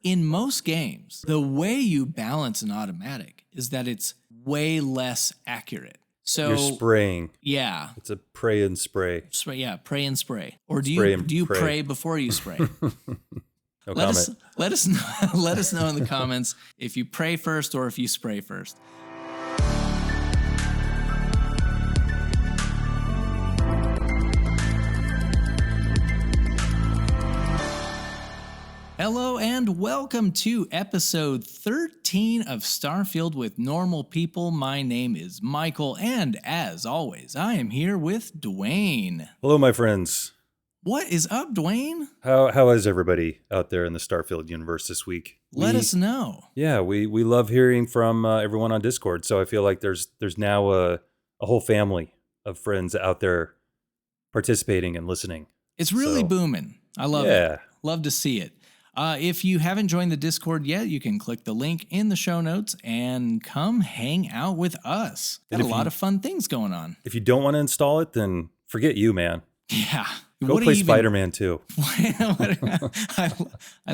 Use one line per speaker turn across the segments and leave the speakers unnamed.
in most games, the way you balance an automatic is that it's way less accurate. So
you're spraying.
Yeah.
It's a pray and spray.
Pray and spray. Or do
Spray
you
pray.
pray before you spray?
No
let
comment.
us know. Let us know in the comments if you pray first or if you spray first. Hello and welcome to episode 13 of Starfield with Normal People. My name is Michael, and as always, I am here with Duane.
Hello, my friends.
What is up, Duane?
How is everybody out there in the Starfield universe this week?
Let us know.
Yeah, we love hearing from everyone on Discord. So I feel like there's now a whole family of friends out there participating and listening.
It's really booming. I love it. Love to see it. If you haven't joined the Discord yet, you can click the link in the show notes and come hang out with us. Got a lot of fun things going on.
If you don't want to install it, then forget you, man.
Yeah.
Go play Spider-Man 2.
I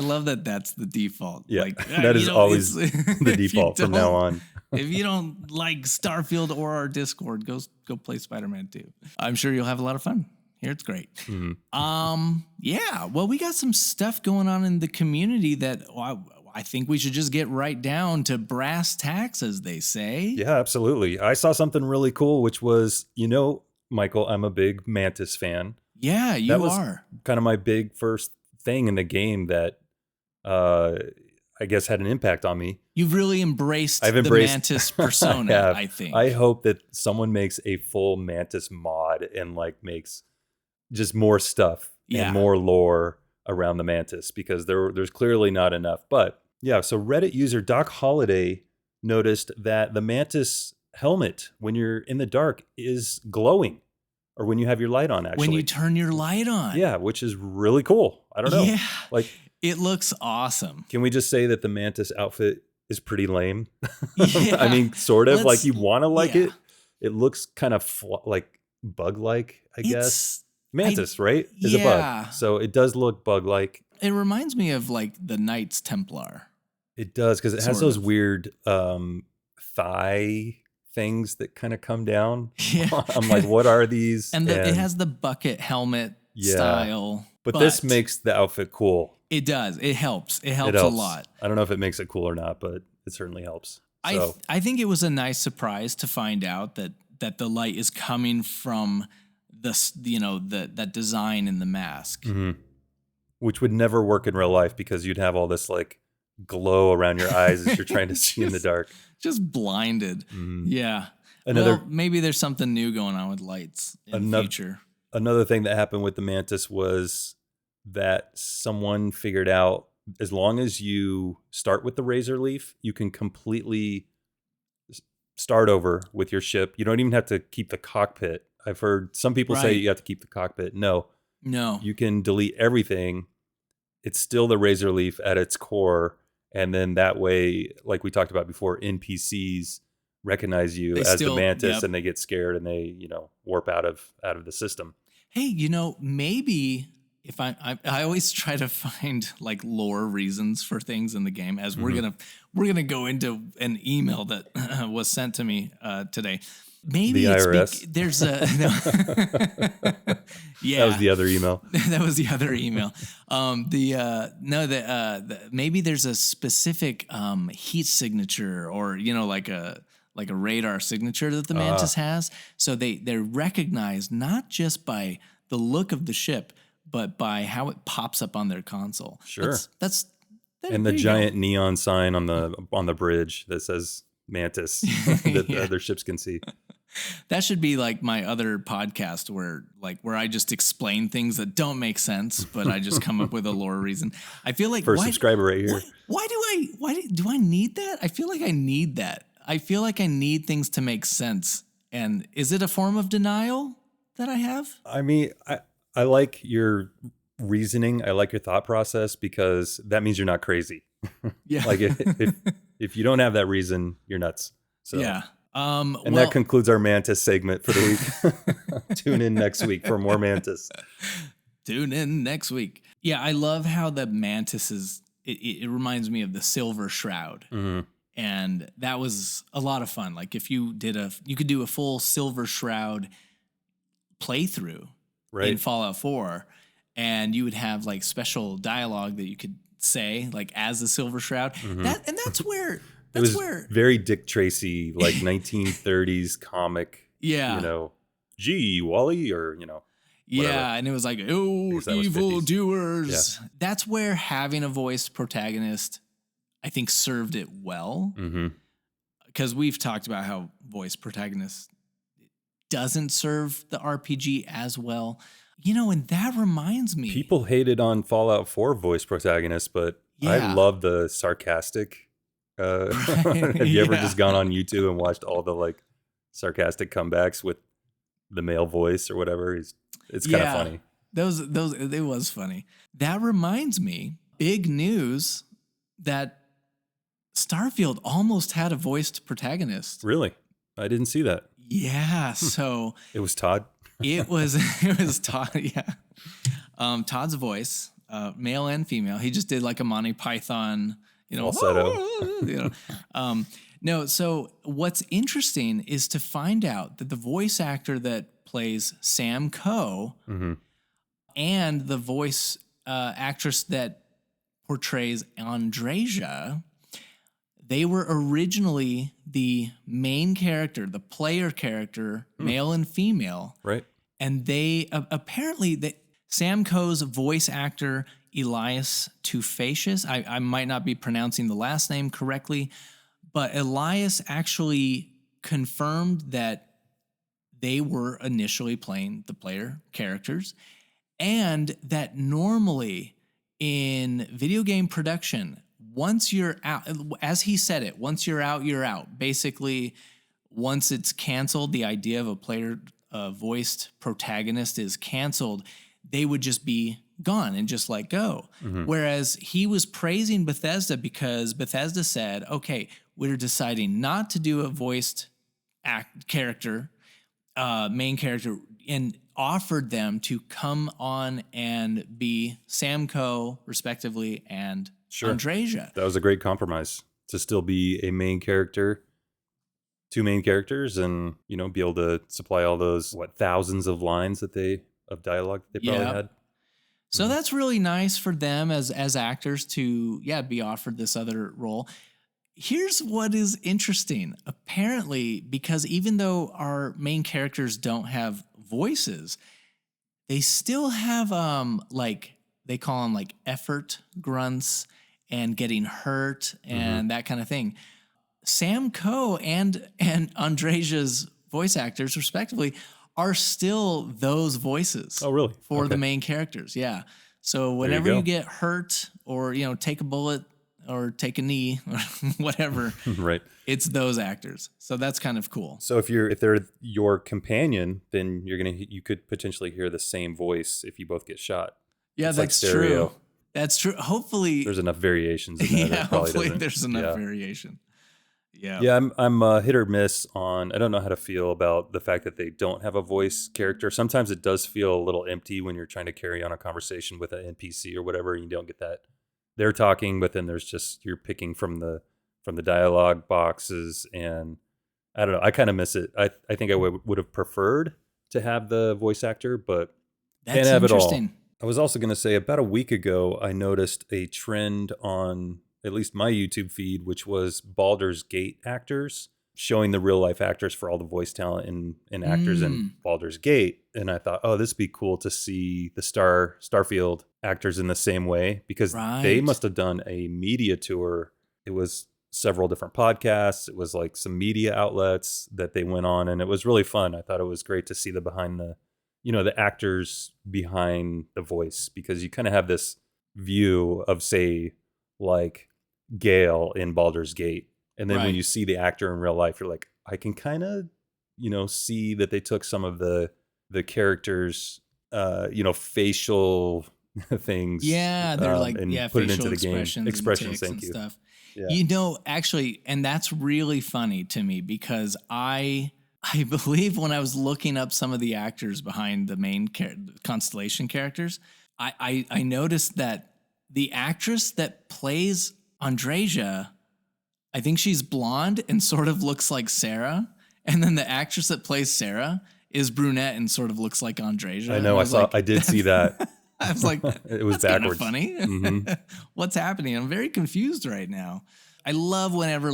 love that that's the default.
Yeah, that is always the default from now on.
If you don't like Starfield or our Discord, go play Spider-Man 2. I'm sure you'll have a lot of fun. Here it's great.
Mm-hmm.
Yeah. Well, we got some stuff going on in the community that I think we should just get right down to brass tacks, as they say.
Yeah, absolutely. I saw something really cool, which was, Michael, I'm a big Mantis fan.
Yeah, you are.
Kind of my big first thing in the game that I guess had an impact on me.
You've really embraced the Mantis persona, I think.
I hope that someone makes a full Mantis mod and makes just more stuff and more lore around the Mantis, because there's clearly not enough. But yeah, so Reddit user Doc Holiday noticed that the Mantis helmet, when you're in the dark, is glowing, or when you have your light on, actually.
When you turn your light on.
Yeah, which is really cool. I don't know.
Yeah. It looks awesome.
Can we just say that the Mantis outfit is pretty lame? Yeah. I mean, sort of. You want to it. It looks kind of bug-like, I guess. Mantis, right? Is a bug. So it does look bug-like.
It reminds me of the Knights Templar.
It does, because it has those weird thigh things that kind of come down. Yeah. I'm like, what are these?
And it has the bucket helmet style.
But this makes the outfit cool.
It does. It helps. It helps a lot.
I don't know if it makes it cool or not, but it certainly helps. So.
I think it was a nice surprise to find out that the light is coming from that design in the mask.
Mm-hmm. Which would never work in real life, because you'd have all this glow around your eyes as you're trying to see in the dark.
Just blinded.
Mm-hmm.
Yeah. Maybe there's something new going on with lights in the future.
Another thing that happened with the Mantis was that someone figured out, as long as you start with the Razor Leaf, you can completely start over with your ship. You don't even have to keep the cockpit. I've heard some people say you have to keep the cockpit. No. You can delete everything. It's still the Razor Leaf at its core. And then that way, like we talked about before, NPCs recognize you as the Mantis, and they get scared and they, warp out of the system.
Hey, maybe if I always try to find lore reasons for things in the game, as we're gonna go into an email that was sent to me today. Maybe
the IRS.
There's a
yeah. That was the other email.
That was the other email. Maybe there's a specific heat signature, or a radar signature that the Mantis has. So they're recognized not just by the look of the ship, but by how it pops up on their console.
Sure.
That's
and the giant neon sign on the bridge that says Mantis that other ships can see.
That should be my other podcast where I just explain things that don't make sense, but I just come up with a lore reason. I feel like
first subscriber right here.
Why do I need that? I feel like I need that. I feel like I need things to make sense. And is it a form of denial that I have?
I mean, I like your reasoning. I like your thought process, because that means you're not crazy.
Yeah.
If you don't have that reason, you're nuts. So
yeah.
That concludes our Mantis segment for the week. Tune in next week for more Mantis.
Tune in next week. Yeah, I love how the Mantis is it reminds me of the Silver Shroud.
Mm-hmm.
And that was a lot of fun. Like if you could do a full Silver Shroud playthrough in
Right.
Fallout 4, and you would have like special dialogue that you could say like as the Silver Shroud.
Mm-hmm.
That's where
It was very Dick Tracy, like 1930s comic.
Yeah.
You know, gee, Wally, or, you know. Whatever.
Yeah, and it was like, oh, evil doers.
Yeah.
That's where having a voiced protagonist, I think, served it well. Because we've talked about how voice protagonist doesn't serve the RPG as well. You know, and that reminds me.
People hated on Fallout 4 voice protagonists, but I love the sarcastic. Have you ever just gone on YouTube and watched all the like sarcastic comebacks with the male voice or whatever? It's kind of funny.
Those it was funny. That reminds me, big news that Starfield almost had a voiced protagonist.
Really? I didn't see that.
Yeah, so
it was Todd.
it was Todd. Yeah, Todd's voice, male and female. He just did like a Monty Python,
falsetto.
No, so what's interesting is to find out that the voice actor that plays Sam Coe and the voice actress that portrays Andreja, they were originally the main character, the player character, male and female.
Right.
And they apparently, Sam Coe's voice actor, Elias Tufasius, I might not be pronouncing the last name correctly, but Elias actually confirmed that they were initially playing the player characters, and that normally in video game production, once you're out, as he said it, once you're out, you're out. Basically, once it's canceled, the idea of a player voiced protagonist is canceled, they would just be gone and just let go. Whereas he was praising Bethesda because Bethesda said, okay, we're deciding not to do a voiced character, main character, and offered them to come on and be Sam Coe, respectively, and Andreja.
That was a great compromise to still be a main character, two main characters, and, be able to supply all those, thousands of lines of dialogue that they probably had.
So that's really nice for them as actors to, be offered this other role. Here's what is interesting. Apparently, because even though our main characters don't have voices, they still have they call them like effort grunts and getting hurt and that kind of thing. Sam Coe and Andreja's voice actors, respectively, are still those voices.
Oh, really?
For the main characters, yeah. So whenever you get hurt or, take a bullet or take a knee or whatever,
right,
it's those actors. So that's kind of cool.
So if they're your companion, then you could potentially hear the same voice if you both get shot.
Yeah, that's true. That's true. Hopefully
there's enough variations in that.
Hopefully there's enough variation. Yeah.
Yeah, I'm hit or miss on, I don't know how to feel about the fact that they don't have a voice character. Sometimes it does feel a little empty when you're trying to carry on a conversation with an NPC or whatever, and you don't get that. They're talking, but then there's just, you're picking from the dialogue boxes, and I don't know. I kind of miss it. I think I would have preferred to have the voice actor, but can't have it all. I was also going to say, about a week ago, I noticed a trend on at least my YouTube feed, which was Baldur's Gate actors, showing the real life actors for all the voice talent and actors in Baldur's Gate. And I thought, this would be cool to see the Starfield actors in the same way, because they must have done a media tour. It was several different podcasts. It was like some media outlets that they went on, and it was really fun. I thought it was great to see the behind the actors behind the voice, because you kind of have this view of, say, like Gale in Baldur's Gate, and then when you see the actor in real life, you're like, I can kind of see that they took some of the characters facial things,
they're like
and put it into the game
expressions
thank you
stuff. Yeah. Actually, and that's really funny to me, because I believe when I was looking up some of the actors behind the main Constellation characters, I noticed that the actress that plays Andreja, I think she's blonde and sort of looks like Sarah. And then the actress that plays Sarah is brunette and sort of looks like Andreja.
I know. I did see that.
I was like,
it was
that's
backwards.
Funny. Mm-hmm. What's happening? I'm very confused right now. I love whenever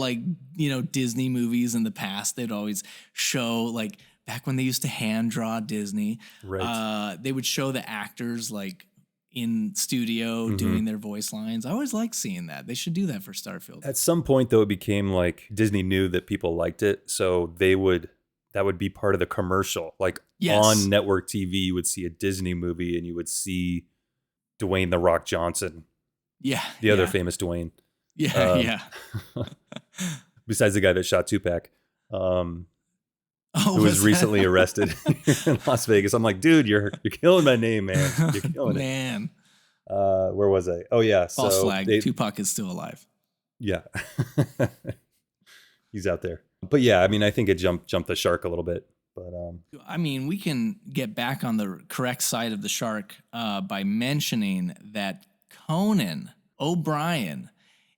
Disney movies in the past, they'd always show back when they used to hand draw Disney,
right.
They would show the actors in studio doing their voice lines. I always like seeing that. They should do that for Starfield.
At some point though, it became like Disney knew that people liked it. So that would be part of the commercial. On network TV, you would see a Disney movie and you would see Dwayne "The Rock" Johnson.
Yeah.
The other famous Dwayne.
Yeah. Yeah.
Besides the guy that shot Tupac. Who was recently arrested in Las Vegas. I'm like, dude, you're killing my name, man. You're killing
man.
it. Where was I? Oh yeah.
False flag. Tupac is still alive.
Yeah. He's out there. But yeah, I mean, I think it jumped the shark a little bit. But
I mean, we can get back on the correct side of the shark by mentioning that Conan O'Brien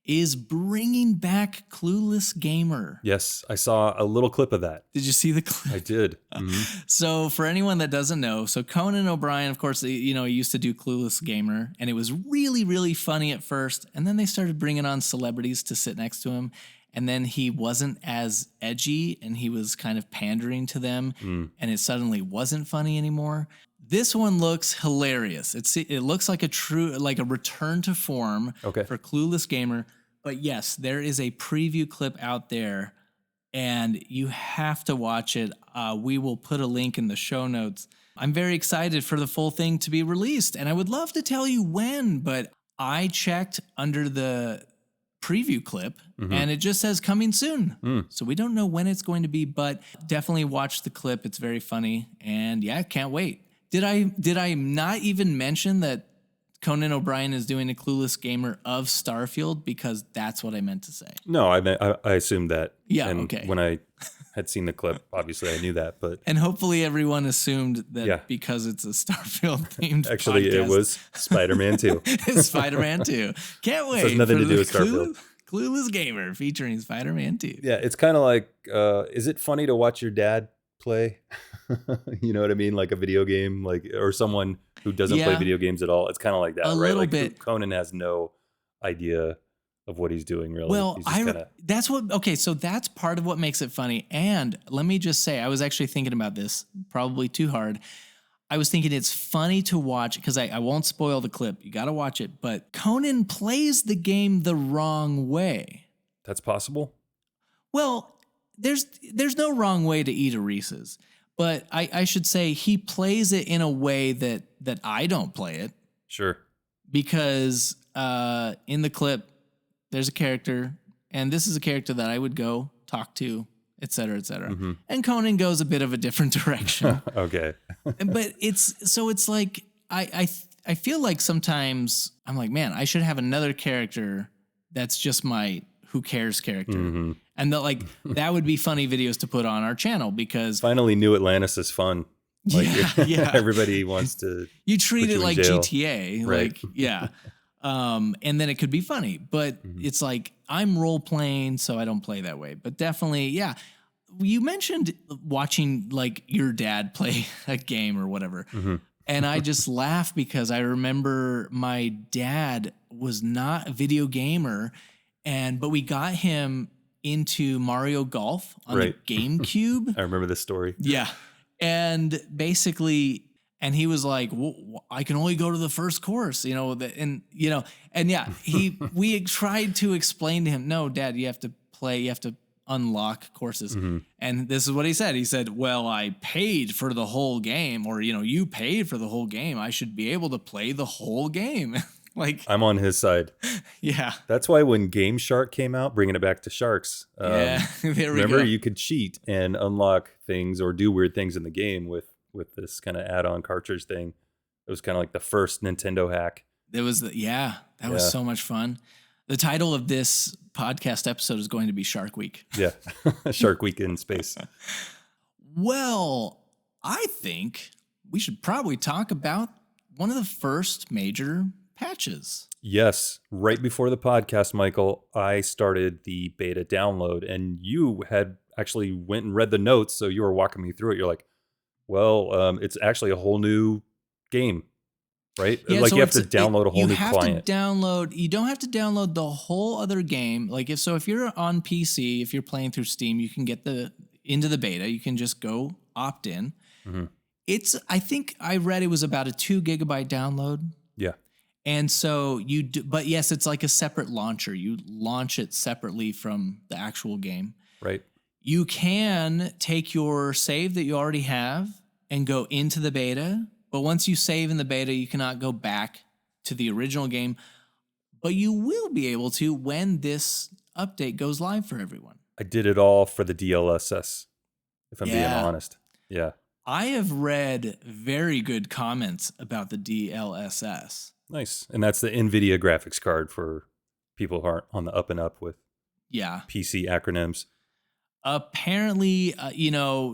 is bringing back Clueless Gamer.
Yes, I saw a little clip of that.
Did you see the clip?
I did. Mm-hmm.
So for anyone that doesn't know, Conan O'Brien, of course, he used to do Clueless Gamer, and it was really, really funny at first. And then they started bringing on celebrities to sit next to him. And then he wasn't as edgy, and he was kind of pandering to them, and it suddenly wasn't funny anymore. This one looks hilarious. It looks like a return to form for Clueless Gamer. But yes, there is a preview clip out there, and you have to watch it. We will put a link in the show notes. I'm very excited for the full thing to be released, and I would love to tell you when, but I checked under the preview clip and it just says coming soon. So we don't know when it's going to be, but definitely watch the clip. It's very funny, and yeah, can't wait. Did I not even mention that Conan O'Brien is doing a Clueless Gamer of Starfield? Because that's what I meant to say.
No, I assumed that.
Yeah,
and
okay.
When I had seen the clip, obviously I knew that, but
and hopefully everyone assumed that because it's a Starfield themed.
Actually,
podcast.
It was Spider-Man 2.
It's Spider-Man 2. Can't wait.
It has nothing to do with Starfield.
Clueless Gamer featuring Spider-Man 2.
Yeah, it's kind of like, is it funny to watch your dad play? You know what I mean? Like a video game, or someone who doesn't play video games at all. It's kind of like that,
right?
Little
bit.
Conan has no idea of what he's doing, really.
Well, so that's part of what makes it funny. And let me just say, I was actually thinking about this, probably too hard. I was thinking it's funny to watch, because I won't spoil the clip. You got to watch it. But Conan plays the game the wrong way.
That's possible?
Well, there's no wrong way to eat a Reese's. But I should say he plays it in a way that I don't play it.
Sure.
Because in the clip, there's a character, and this is a character that I would go talk to, et cetera, et cetera. Mm-hmm. And Conan goes a bit of a different direction.
Okay.
But it's like, I feel like sometimes I'm like, man, I should have another character that's just my who cares character. Mm-hmm. And that would be funny videos to put on our channel, because
finally New Atlantis is fun. Everybody wants to.
You treat it like
jail.
GTA,
right?
And then it could be funny, but it's like I'm role playing, so I don't play that way. But definitely, yeah. You mentioned watching your dad play a game or whatever, and I just laugh because I remember my dad was not a video gamer, but we got him into Mario Golf on the GameCube.
I remember this story.
Yeah. And basically, and he was like, well, I can only go to the first course, we tried to explain to him, no, Dad, you have to unlock courses. Mm-hmm. And this is what he said. He said, well, I paid for the whole game, or, you paid for the whole game. I should be able to play the whole game.
I'm on his side.
Yeah.
That's why when Game Shark came out, bringing it back to sharks,
there we
remember
go.
You could cheat and unlock things or do weird things in the game with this kind of add-on cartridge thing. It was kind of like the first Nintendo hack.
It was that was so much fun. The title of this podcast episode is going to be Shark Week.
Yeah. Shark Week in space.
Well, I think we should probably talk about one of the first major patches.
Yes. Right before the podcast, Michael, I started the beta download, and you had actually went and read the notes. So you were walking me through it. You're like, well, it's actually a whole new game, right?
Yeah,
Like
so
you have to download a whole new client.
You don't have to download the whole other game. Like if you're on PC, if you're playing through Steam, you can get into the beta. You can just go opt in.
Mm-hmm.
I think I read it was about a 2 gigabyte download.
Yeah.
And so but yes, it's like a separate launcher. You launch it separately from the actual game.
Right.
You can take your save that you already have and go into the beta. But once you save in the beta, you cannot go back to the original game. But you will be able to when this update goes live for everyone.
I did it all for the DLSS, if I'm being honest. Yeah.
I have read very good comments about the DLSS.
Nice. And that's the NVIDIA graphics card for people who aren't on the up and up with PC acronyms.
Apparently,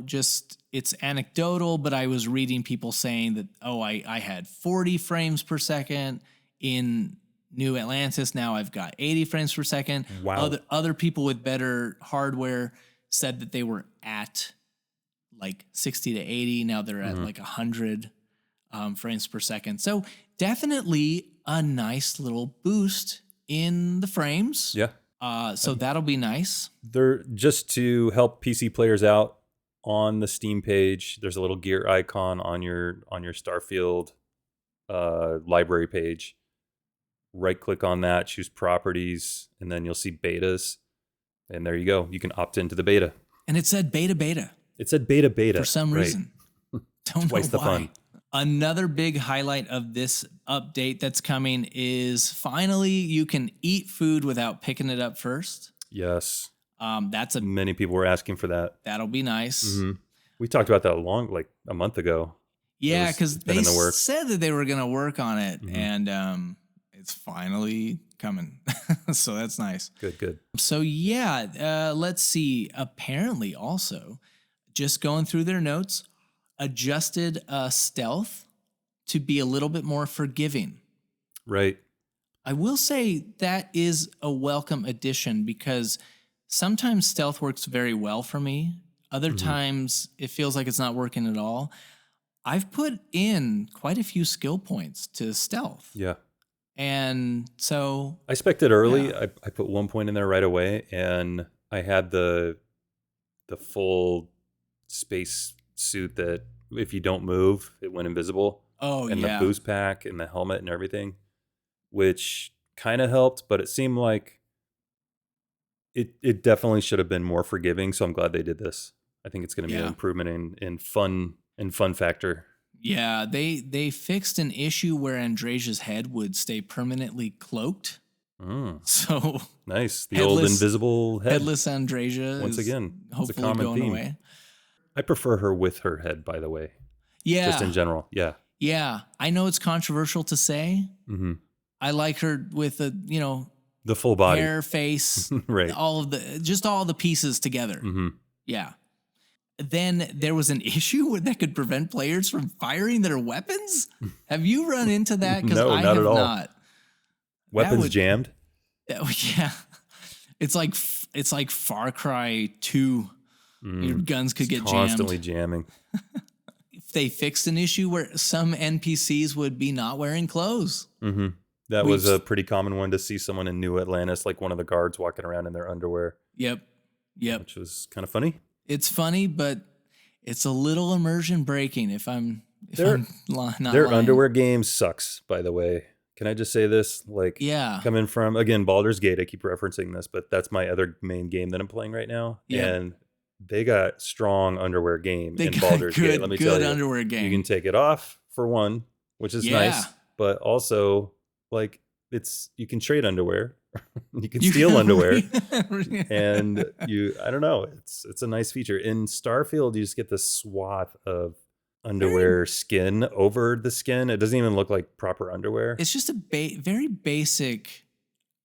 just it's anecdotal, but I was reading people saying that, I had 40 frames per second in New Atlantis. Now I've got 80 frames per second.
Wow.
Other people with better hardware said that they were at like 60 to 80. Now they're at like 100 frames per second. So definitely a nice little boost in the frames.
Yeah.
So that'll be nice.
They're just to help PC players out on the Steam page. There's a little gear icon on your Starfield library page. Right click on that, choose properties, and then you'll see betas. And there you go. You can opt into the beta.
And it said beta.
It said beta
for some reason. Don't
Twice
know
the
why.
fun.
Another big highlight of this update that's coming is finally you can eat food without picking it up first.
Yes. Many people were asking for that.
That'll be nice.
Mm-hmm. We talked about that like a month ago.
Yeah, because they said that they were going to work on it, and it's finally coming. So that's nice.
Good.
So yeah, let's see. Apparently also, just going through their notes, adjusted stealth to be a little bit more forgiving.
Right.
I will say that is a welcome addition because sometimes stealth works very well for me. Other times it feels like it's not working at all. I've put in quite a few skill points to stealth.
Yeah.
And so
I spec'd it early. Yeah. I put 1 point in there right away, and I had the full space suit that if you don't move, it went invisible.
Oh,
and the boost pack and the helmet and everything, which kind of helped, but it seemed like it definitely should have been more forgiving. So I'm glad they did this. I think it's going to be an improvement in fun factor.
Yeah, they fixed an issue where Andresia's head would stay permanently cloaked. So
nice. The old invisible head.
Headless Andresia
once again,
hopefully
it's a common
going
theme.
Away.
I prefer her with her head, by the way.
Yeah.
Just in general. Yeah.
Yeah. I know it's controversial to say.
Mm-hmm.
I like her with
the full body,
hair, face,
right.
all the pieces together.
Mm-hmm.
Yeah. Then there was an issue that could prevent players from firing their weapons. Have you run into that? Because
no,
I
not
have
at all.
not.
Weapons jammed.
Yeah. It's like Far Cry 2. Your guns could get
constantly
jammed.
jamming.
If they fixed an issue where some NPCs would be not wearing clothes.
Mm-hmm. That was a pretty common one to see someone in New Atlantis, like one of the guards walking around in their underwear.
Yep.
Which was kind of funny.
It's funny, but it's a little immersion breaking if I'm not
Their
lying.
underwear game sucks, by the way. Can I just say this? Coming from, again, Baldur's Gate, I keep referencing this, but that's my other main game that I'm playing right now. Yeah. And they got strong underwear game in Baldur's Gate. Let me tell you.
Underwear game.
You can take it off for one, which is nice, but also you can trade underwear. You can steal underwear. And I don't know, it's a nice feature. In Starfield, you just get this swath of underwear skin over the skin. It doesn't even look like proper underwear.
It's just a very basic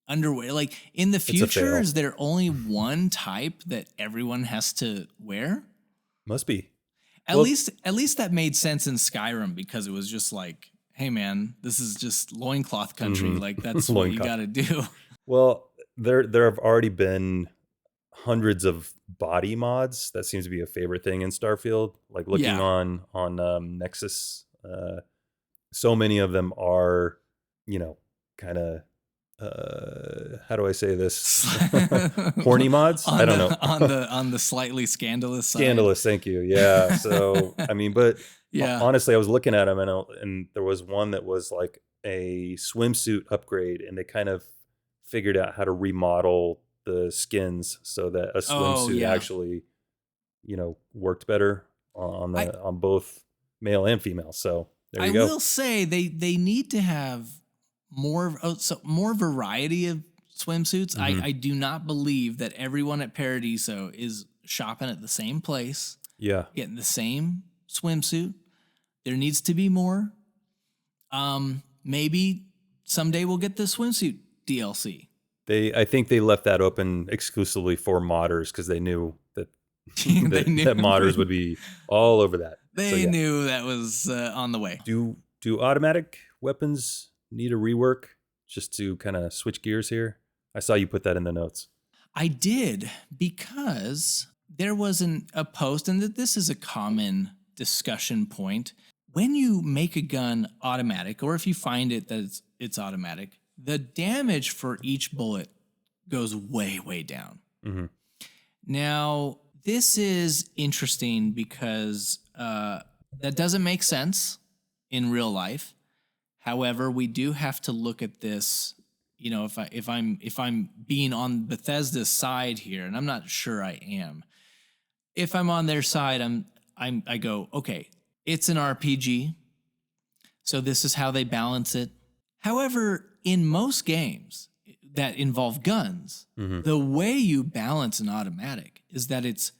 underwear. Like in the future, is there only one type that everyone has to wear?
Must be.
At least that made sense in Skyrim because it was just like hey man, this is just loincloth country.
Mhm.
Like that's what you
Loincloth.
got to do.
Well, there have already been hundreds of body mods. That seems to be a favorite thing in Starfield. Like looking
Yeah.
on Nexus, so many of them are, kind of how do I say this? Horny mods? I don't know.
On the slightly scandalous side.
Scandalous, thank you. Yeah. So I mean, but
Yeah.
honestly, I was looking at them and there was one that was like a swimsuit upgrade, and they kind of figured out how to remodel the skins so that a
Oh
swimsuit
yeah.
actually, worked better
I
on both male and female. So there
I
you go.
will say they need to have more variety of swimsuits.
Mhm.
I do not believe that everyone at Paradiso is shopping at the same place,
Yeah.
getting the same swimsuit. There needs to be more. Maybe someday we'll get the swimsuit DLC.
I think they left that open exclusively for modders because they knew that
They knew
that modders would be all over that. So,
they
yeah.
knew that was on the way.
Do automatic weapons need a rework? Just to kind of switch gears here. I saw you put that in the notes.
I did, because there was a post, and that this is a common discussion point. When you make a gun automatic, or if you find it that it's automatic, the damage for each bullet goes way, way down.
Mm-hmm.
Now, this is interesting because that doesn't make sense in real life. However, we do have to look at this. If I'm being on Bethesda's side here, and I'm not sure I am. If I'm on their side, I go, okay, it's an RPG, so this is how they balance it. However, in most games that involve guns,
Mm-hmm.
the way you balance an automatic is that it's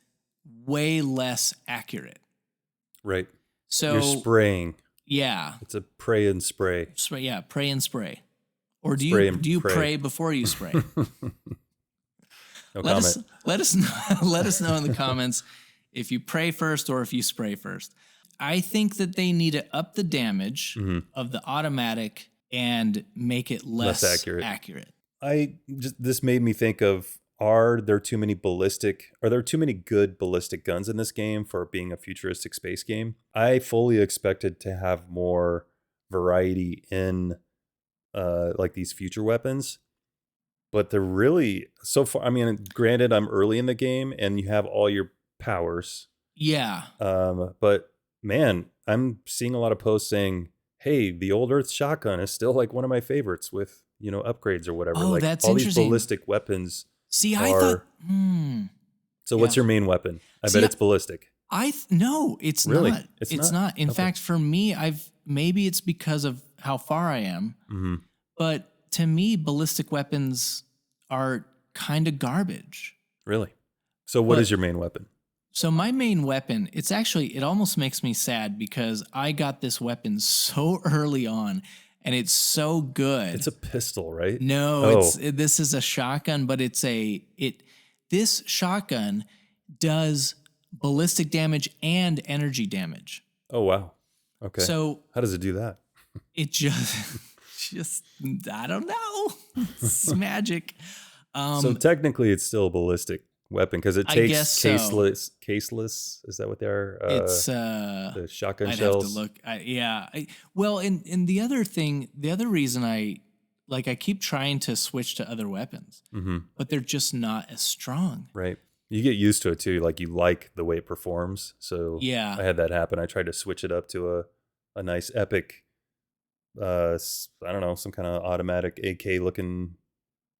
way less accurate.
Right.
So
You're spraying.
yeah,
It's a pray and spray.
yeah, pray and spray. Or do
Spray
you
and
do you
pray.
pray before you spray?
No
let
comment.
us know, let us know in the comments if you pray first or if you spray first. I think that they need to up the damage
Mm-hmm.
of the automatic and make it less accurate.
This made me think of, are there too many good ballistic guns in this game for being a futuristic space game? I fully expected to have more variety in like these future weapons, but they're really, so far, I mean, granted, I'm early in the game and you have all your powers.
Yeah.
But man, I'm seeing a lot of posts saying, hey, the old Earth shotgun is still like one of my favorites with, upgrades or whatever.
Oh,
like
that's
all
interesting.
these ballistic weapons.
See, I thought.
So what's your main weapon? I bet it's ballistic.
No, it's
Really?
not. It's not. In fact, for me, maybe it's because of how far I am,
Mm-hmm.
but to me, ballistic weapons are kind of garbage.
Really? So what is your main weapon?
So my main weapon, it almost makes me sad because I got this weapon so early on and it's so good.
It's a pistol, right?
No, this is a shotgun, but this shotgun does ballistic damage and energy damage.
Oh, wow. Okay.
So
how does it do that?
It just I don't know. It's magic.
So technically it's still a ballistic weapon because it takes caseless.
So.
Caseless, is that what they are?
It's
the shotgun
I'd
shells.
have to look. Well, and the other reason I keep trying to switch to other weapons,
mm-hmm.
but they're just not as strong.
Right. You get used to it too. Like you like the way it performs. So
yeah,
I had that happen. I tried to switch it up to a nice epic, I don't know, some kind of automatic AK looking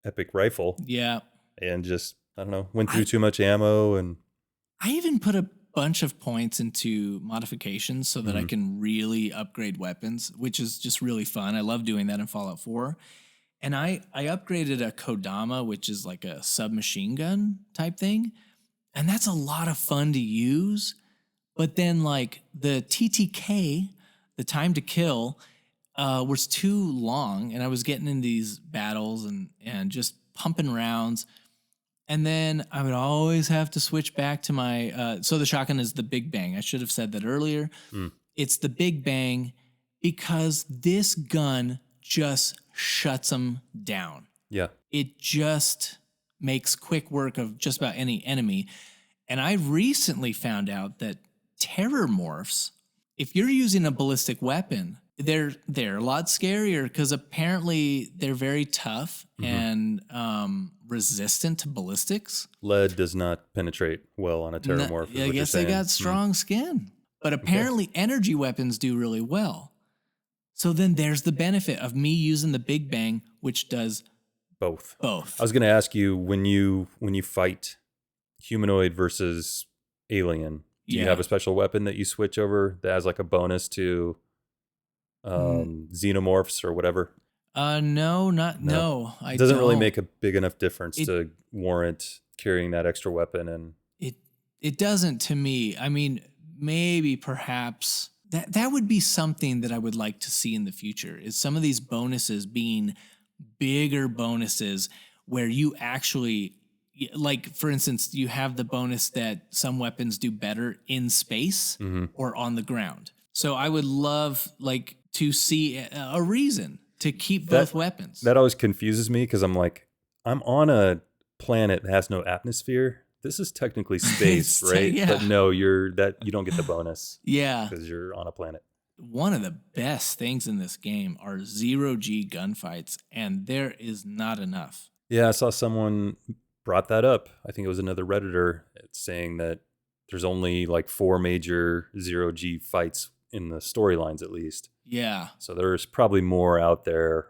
epic rifle.
Yeah.
And just, I don't know, went through too much ammo. And
I even put a bunch of points into modifications so that
mm-hmm.
I can really upgrade weapons, which is just really fun. I love doing that in Fallout 4. And I upgraded a Kodama, which is like a submachine gun type thing. And that's a lot of fun to use. But then like the TTK, the time to kill, was too long. And I was getting in these battles and just pumping rounds. And then I would always have to switch back to my, so the shotgun is the Big Bang. I should have said that earlier. It's the Big Bang. because this gun just shuts them down.
Yeah.
It just makes quick work of just about any enemy. And I recently found out that terror morphs, if you're using a ballistic weapon, they're a lot scarier because apparently they're very tough and resistant to ballistics.
Lead does not penetrate well on a terramorph.
I guess they got strong skin. But apparently energy weapons do really well. So then there's the benefit of me using the Big Bang, which does
both.
I
was going to ask you, when you fight humanoid versus alien, do you have a special weapon that you switch over that has like a bonus to xenomorphs or whatever?
No.
It doesn't really make a big enough difference to warrant carrying that extra weapon. And
it doesn't to me. I mean, maybe perhaps that would be something that I would like to see in the future, is some of these bonuses being bigger bonuses where you actually, like, for instance, you have the bonus that some weapons do better in space or on the ground. So I would love to see a reason to keep both weapons.
That always confuses me because I'm like, I'm on a planet that has no atmosphere. This is technically space, right?
Yeah.
But no, you don't get the bonus.
Yeah.
Because you're on a planet.
One of the best things in this game are 0G gunfights, and there is not enough.
Yeah, I saw someone brought that up. I think it was another Redditor saying that there's only like 4 major 0G fights in the storylines, at least.
Yeah.
So there's probably more out there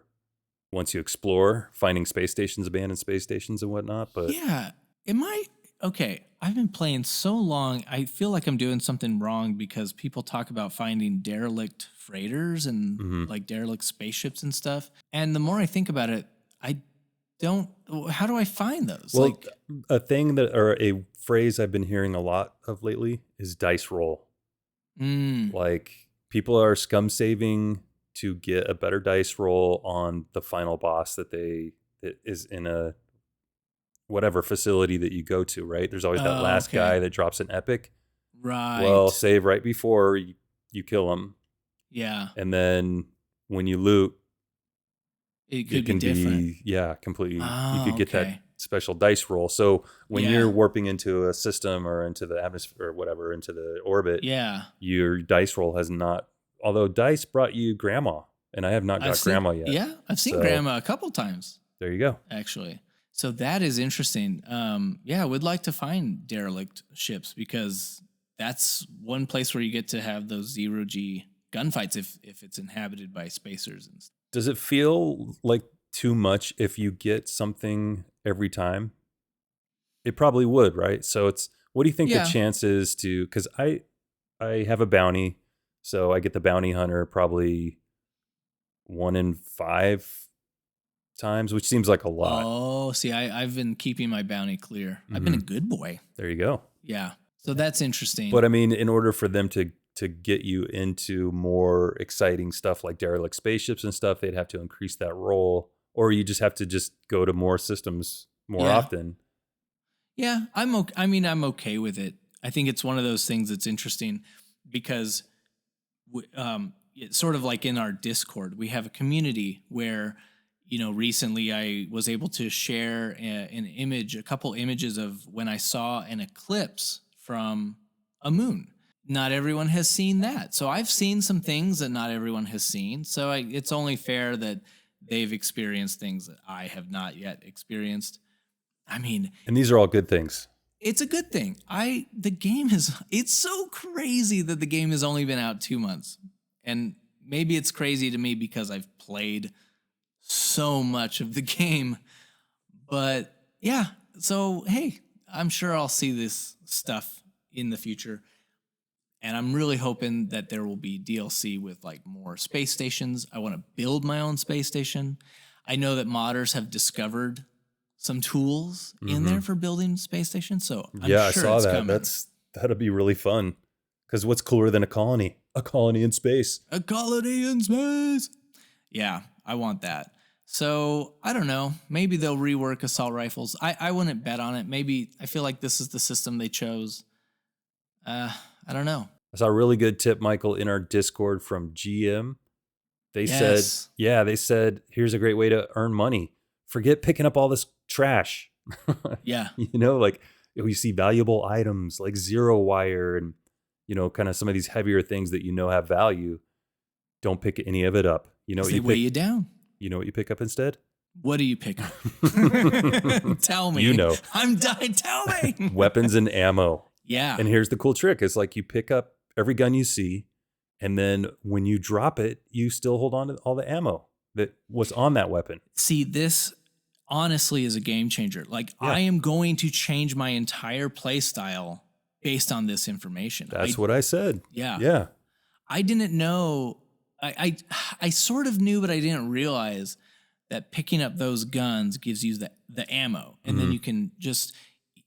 once you explore, finding space stations, abandoned space stations and whatnot. But
yeah, okay, I've been playing so long, I feel like I'm doing something wrong because people talk about finding derelict freighters and like derelict spaceships and stuff. And the more I think about it, how do I find those?
Well, a thing or a phrase I've been hearing a lot of lately is dice roll. Like, people are scum saving to get a better dice roll on the final boss that is in a whatever facility that you go to, right? There's always that last guy that drops an epic.
Right.
Well, save right before you kill him.
Yeah.
And then when you loot,
it could be different.
Completely. You could get that special dice roll. So when you're warping into a system or into the atmosphere or whatever, into the orbit, your dice roll has not, although dice brought you grandma, and I have not got grandma yet.
Yeah, I've seen grandma a couple times.
There you go.
Actually. So that is interesting. I would like to find derelict ships because that's one place where you get to have those 0G gunfights if it's inhabited by spacers and stuff.
Does it feel like too much if you get something every time? It probably would, right? So what do you think the chance is to, because I have a bounty, so I get the bounty hunter probably 1 in 5 times, which seems like a lot.
Oh, see, I've been keeping my bounty clear. I've been a good boy.
There you go.
Yeah. So that's interesting.
But I mean, in order for them to get you into more exciting stuff like derelict spaceships and stuff, they'd have to increase that roll, or you just have to just go to more systems more often.
Yeah, I'm okay with it. I think it's one of those things that's interesting because it's sort of like in our Discord, we have a community where, recently I was able to share a couple images of when I saw an eclipse from a moon. Not everyone has seen that. So I've seen some things that not everyone has seen. So it's only fair that they've experienced things that I have not yet experienced. I mean...
And these are all good things.
It's a good thing. It's so crazy that the game has only been out 2 months. And maybe it's crazy to me because I've played so much of the game. But yeah, so hey, I'm sure I'll see this stuff in the future. And I'm really hoping that there will be DLC with like more space stations. I want to build my own space station. I know that modders have discovered some tools in there for building space stations. So I'm sure
I saw
it's
that.
coming.
That'll be really fun. Because what's cooler than a colony? A colony in space.
A colony in space. Yeah, I want that. So I don't know. Maybe they'll rework assault rifles. I wouldn't bet on it. Maybe I feel like this is the system they chose. I don't know.
I saw a really good tip, Michael, in our Discord from GM. They
Yes.
said, here's a great way to earn money. Forget picking up all this trash.
Yeah.
Like we see valuable items like zero wire and, kind of some of these heavier things that have value. Don't pick any of it up.
They weigh you down.
You know what you pick up instead?
What do you pick up? Tell me. I'm dying. Tell me.
Weapons and ammo.
Yeah.
And here's the cool trick. It's like you pick up every gun you see, and then when you drop it, you still hold on to all the ammo that was on that weapon.
See, this honestly is a game changer. Like, I am going to change my entire play style based on this information.
That's what I said.
Yeah.
Yeah.
I didn't know. I sort of knew, but I didn't realize that picking up those guns gives you the ammo. And then you can just...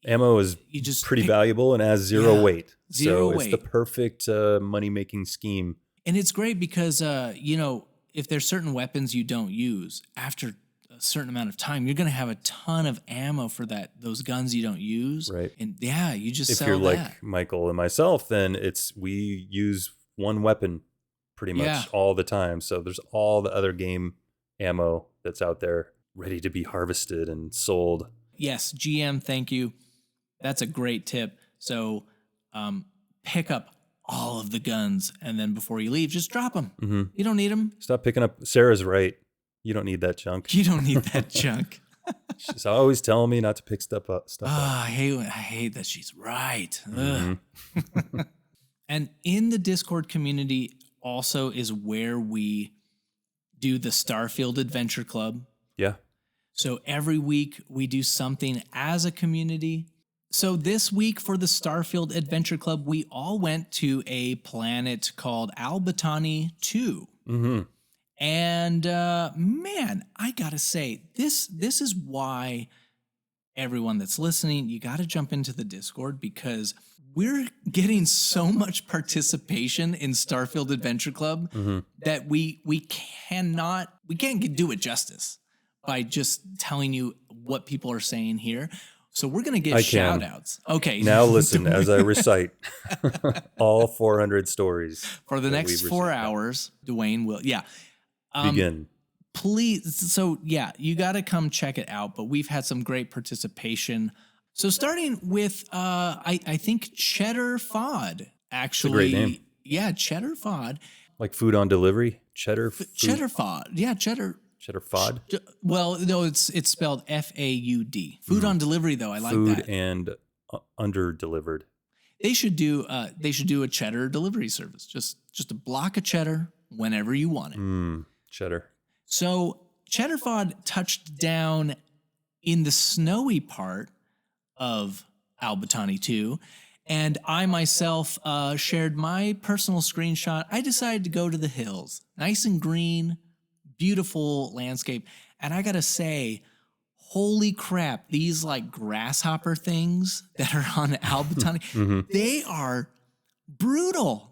Ammo is pretty valuable and has zero weight. It's the perfect money-making scheme.
And it's great because, if there's certain weapons you don't use, after a certain amount of time, you're going to have a ton of ammo for those guns you don't use.
Right.
And you just sell
that. If you're
that.
like Michael and myself, then we use one weapon pretty much all the time. So there's all the other game ammo that's out there ready to be harvested and sold.
Yes, GM, thank you. That's a great tip. So pick up all of the guns, and then before you leave, just drop them. Mm-hmm. You don't need them.
Stop picking up. Sarah's right. You don't need that junk.
You don't need that junk.
She's always telling me not to pick stuff up.
I hate that she's right. Mm-hmm. And in the Discord community also is where we do the Starfield Adventure Club.
Yeah.
So every week we do something as a community. So this week for the Starfield Adventure Club, we all went to a planet called Albatani 2.
Mm-hmm.
And man, I gotta say, this is why everyone that's listening, you gotta jump into the Discord, because we're getting so much participation in Starfield Adventure Club that we can't do it justice by just telling you what people are saying here. So we're going to get shout outs. Okay.
Now listen as I recite all 400 stories.
For the next 4 hours, Duane will,
begin.
Please. So you got to come check it out, but we've had some great participation. So starting with, I think Cheddar Fod, actually.
It's a great name.
Yeah, Cheddar Fod.
Like food on delivery? Cheddar
Fod. Yeah, Cheddar
Fod?
Well, no, it's spelled F-A-U-D. Food on delivery, though. I like
food
that.
Food and under-delivered.
They should do a cheddar delivery service. Just a block of cheddar whenever you want it.
Cheddar.
So Cheddar Fod touched down in the snowy part of Albatani 2, and I myself shared my personal screenshot. I decided to go to the hills, nice and green, beautiful landscape, and I gotta say, holy crap, these like grasshopper things that are on Albatani, they are brutal.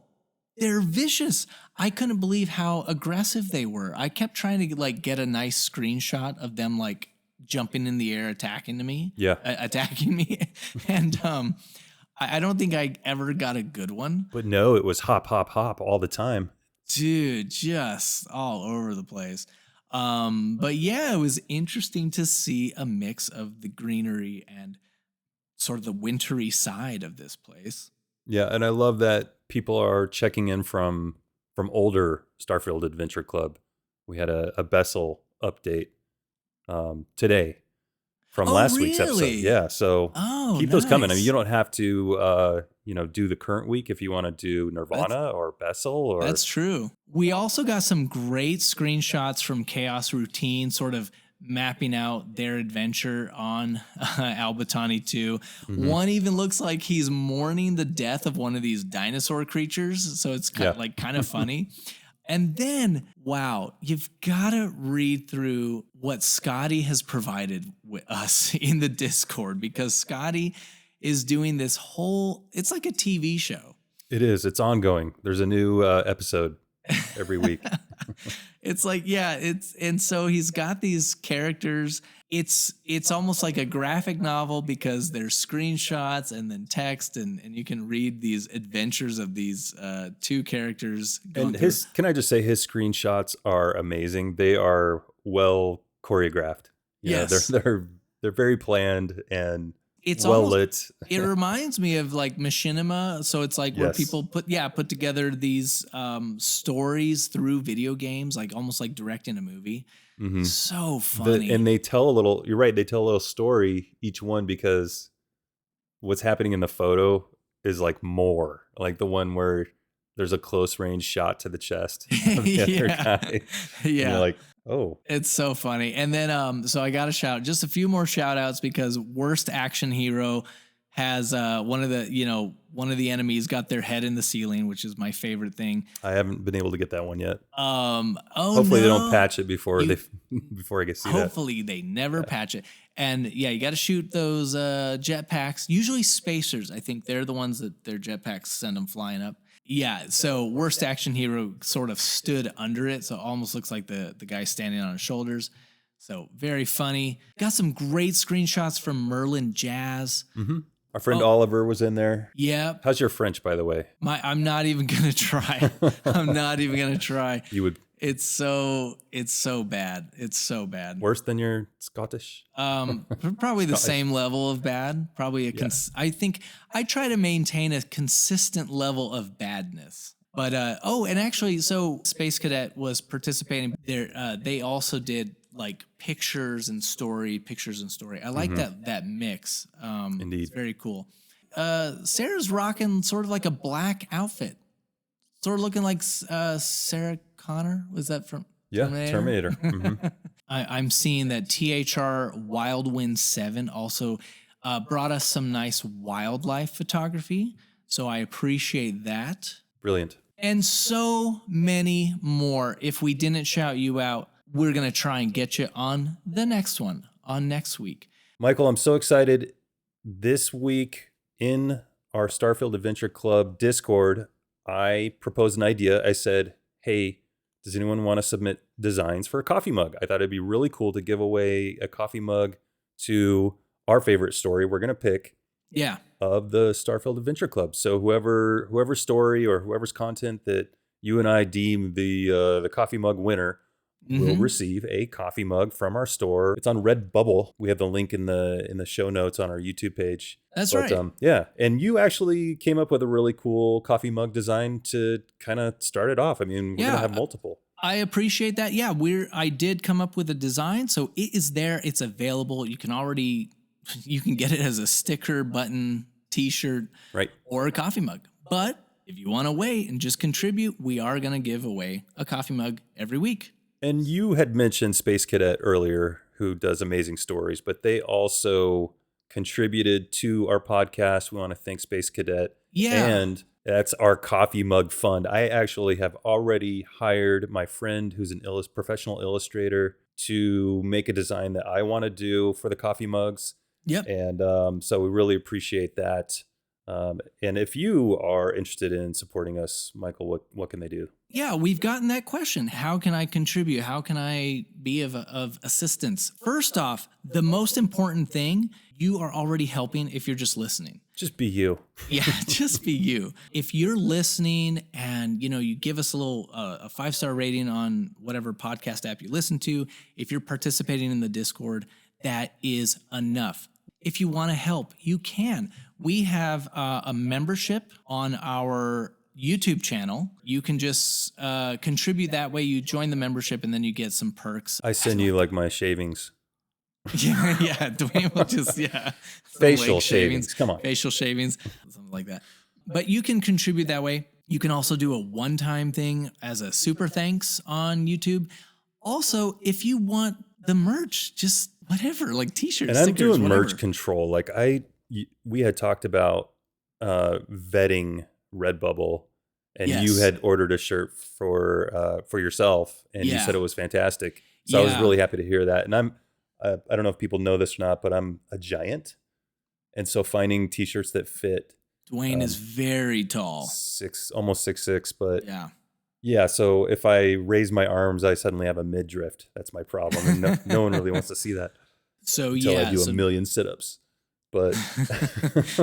They're vicious. I couldn't believe how aggressive they were. I kept trying to like get a nice screenshot of them like jumping in the air, attacking me. And I don't think I ever got a good one.
But no, it was hop, hop, hop all the time.
Dude, just all over the place. But yeah, it was interesting to see a mix of the greenery and sort of the wintry side of this place.
Yeah, and I love that people are checking in from older Starfield Adventure Club. We had a Bessel update today from last week's episode. Yeah, so keep those coming. I mean, you don't have to do the current week if you want to do Nirvana or Bessel. Or
that's true. We also got some great screenshots from Chaos Routine, sort of mapping out their adventure on Albatani 2. One even looks like he's mourning the death of one of these dinosaur creatures, so it's kind of funny. And then, wow, you've got to read through what Scotty has provided with us in the Discord, because Scotty is doing this it's like a TV show.
It is. It's ongoing. There's a new episode every week.
It's like, and so he's got these characters. It's almost like a graphic novel because there's screenshots and then text, and you can read these adventures of these two characters going
And can I just say, his screenshots are amazing. They are well choreographed.
Yes.
They're very planned and
it's
well
almost,
lit.
It reminds me of like machinima. So it's like where people put together these stories through video games, like almost like directing a movie. Mm-hmm. So funny.
And they tell you're right, they tell a little story each one, because what's happening in the photo is like more like the one where there's a close range shot to the chest of the other guy. And you're like, oh, it's
so funny. And then, so I got to shout just a few more shout outs, because Worst Action Hero has one of the enemies got their head in the ceiling, which is my favorite thing.
I haven't been able to get that one yet.
Hopefully
they don't patch it before I get see that.
Hopefully they never patch it. And you got to shoot those jetpacks. Usually spacers, I think they're the ones that their jetpacks send them flying up. Yeah, so Worst Action Hero sort of stood under it, so it almost looks like the guy standing on his shoulders. So very funny. Got some great screenshots from Merlin Jazz.
Mm-hmm. Our friend Oliver was in there.
Yeah.
How's your French, by the way?
I'm not even gonna try. I'm not even gonna try.
You would.
It's so bad. It's so bad.
Worse than your Scottish?
Probably the same level of bad. Probably I think I try to maintain a consistent level of badness. But and actually, so Space Cadet was participating there. They also did like pictures and story. I like that mix.
Indeed,
it's very cool. Sarah's rocking sort of like a black outfit, sort of looking like Sarah Connor. Was that from
Terminator? Mm-hmm.
I'm seeing that THR Wildwind 7 also brought us some nice wildlife photography. So I appreciate that.
Brilliant.
And so many more. If we didn't shout you out, we're going to try and get you on the next one, on next week.
Michael, I'm so excited. This week in our Starfield Adventure Club Discord, I proposed an idea. I said, hey, does anyone want to submit designs for a coffee mug? I thought it'd be really cool to give away a coffee mug to our favorite story we're going to pick.
Yeah.
Of the Starfield Adventure Club. So whoever's story or whoever's content that you and I deem the coffee mug winner will receive a coffee mug from our store. It's on Redbubble. We have the link in the show notes on our YouTube page.
That's right.
Yeah. And you actually came up with a really cool coffee mug design to kind of start it off. I mean, we're going to have multiple.
I appreciate that. Yeah, I did come up with a design. So it is there. It's available. You can get it as a sticker, button, t-shirt,
right,
or a coffee mug. But if you want to wait and just contribute, we are going to give away a coffee mug every week.
And you had mentioned Space Cadet earlier, who does amazing stories, but they also contributed to our podcast. We want to thank Space Cadet.
Yeah.
And that's our coffee mug fund. I actually have already hired my friend who's an professional illustrator to make a design that I want to do for the coffee mugs.
Yep.
And so we really appreciate that. And if you are interested in supporting us, Michael, what can they do?
Yeah, we've gotten that question. How can I contribute? How can I be of assistance? First off, the most important thing, you are already helping if you're just listening.
Just be you.
Yeah, just be you. If you're listening and, you give us a 5-star rating on whatever podcast app you listen to, if you're participating in the Discord, that is enough. If you want to help, you can. We have a membership on our YouTube channel. You can just contribute that way. You join the membership and then you get some perks.
I send you like my shavings.
Yeah. Duane will just,
Facial shavings. Come on.
Facial shavings, something like that. But you can contribute that way. You can also do a one-time thing as a super thanks on YouTube. Also, if you want the merch, just whatever, like t-shirts,
and I'm
stickers,
doing
whatever.
merch control. Like we had talked about vetting Redbubble, and you had ordered a shirt for yourself, and you said it was fantastic. So I was really happy to hear that. And I don't know if people know this or not, but I'm a giant, and so finding t-shirts that fit.
Duane is very tall,
almost 6'6", but Yeah, so if I raise my arms, I suddenly have a midriff. That's my problem, and no one really wants to see that
So
until I
yeah,
do a
so
million sit-ups. But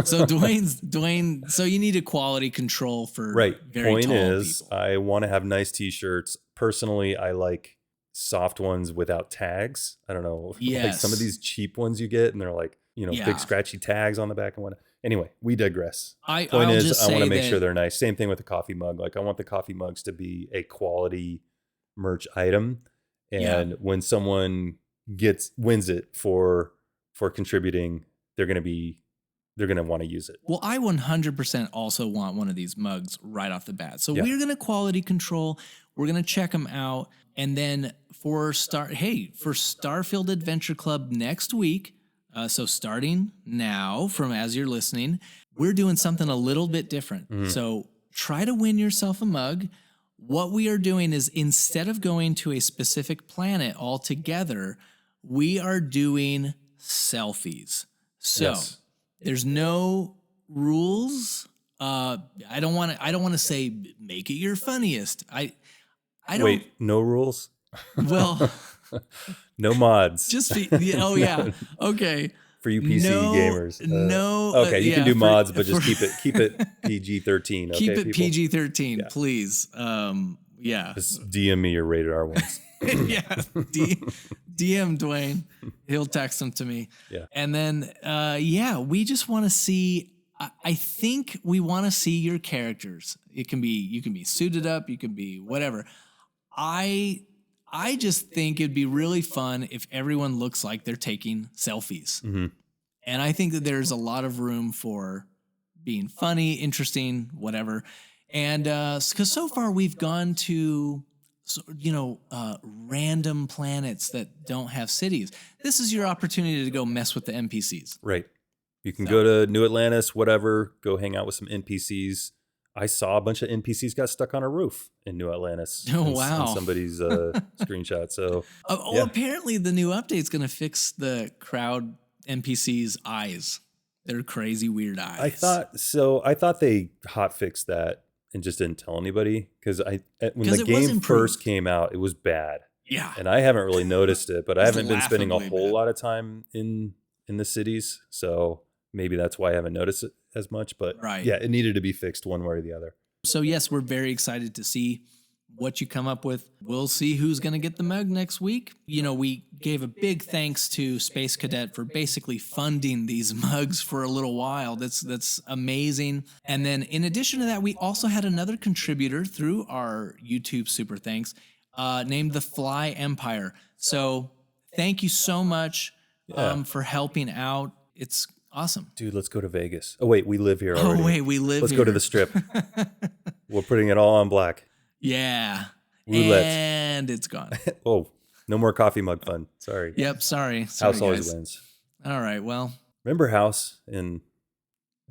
so Duane. So you need a quality control for
right.
very
Point
tall
is,
people.
I want to have nice t-shirts. Personally, I like soft ones without tags. I don't know, like some of
Yes.
these cheap ones you get, and they're like, big
Yeah.
scratchy tags on the back and whatnot. Anyway, we digress. Point
I'll
is,
just
I want to
say
make sure
that
they're nice. Same thing with the coffee mug. Like, I want the coffee mugs to be a quality merch item.
yeah.
And when someone wins it for contributing, they're going to want to use it.
Well, I 100% also want one of these mugs right off the bat. So
Yeah.
we're going to quality control. We're going to check them out. And then for Starfield Adventure Club next week, so starting now from as you're listening, we're doing something a little bit different.
Mhm.
So try to win yourself a mug. What we are doing is instead of going to a specific planet altogether, we are doing selfies. So
Yes.
there's no rules. I don't want to say make it your funniest. I don't.
Wait, no rules?
Well,
No mods.
just oh yeah. Okay.
For you PC gamers. Okay, you can do mods, but just keep it PG-13. Okay,
keep it
people?
PG-13,
Yeah.
please. Yeah.
Just DM me your rated R ones.
Yeah. DM Duane. He'll text them to me.
Yeah.
And then, we just want to see. I think we want to see your characters. You can be suited up. You can be whatever. I just think it'd be really fun if everyone looks like they're taking selfies.
Mm-hmm.
And I think that there's a lot of room for being funny, interesting, whatever. And because so far we've gone to, random planets that don't have cities. This is your opportunity to go mess with the NPCs.
Right. You can go to New Atlantis, whatever, go hang out with some NPCs. I saw a bunch of NPCs got stuck on a roof in New Atlantis.
Oh,
in
wow.
somebody's screenshot. So, yeah.
Apparently the new update's going to fix the crowd NPCs' eyes. Their crazy weird eyes.
I thought they hot fixed that and just didn't tell anybody because when the game first came out, it was bad.
Yeah.
And I haven't really noticed it, but I haven't been spending a
laughably
whole
bad.
lot of time in the cities. So maybe that's why I haven't noticed it as much. But
Right.
yeah, it needed to be fixed one way or the other.
So yes, we're very excited to see what you come up with. We'll see who's going to get the mug next week. We gave a big thanks to Space Cadet for basically funding these mugs for a little while. That's amazing. And then in addition to that, we also had another contributor through our YouTube super thanks named The Fly Empire. So thank you so much for helping out. It's awesome.
Dude, let's go to Vegas. Oh, wait, we live here already.
Oh, wait, we live
Let's
here.
go to the Strip. We're putting it all on black.
Yeah.
Roulette.
And it's gone.
Oh, no more coffee mug fun. Sorry.
Yep, sorry.
House always
guys.
wins.
All right, well.
Remember House in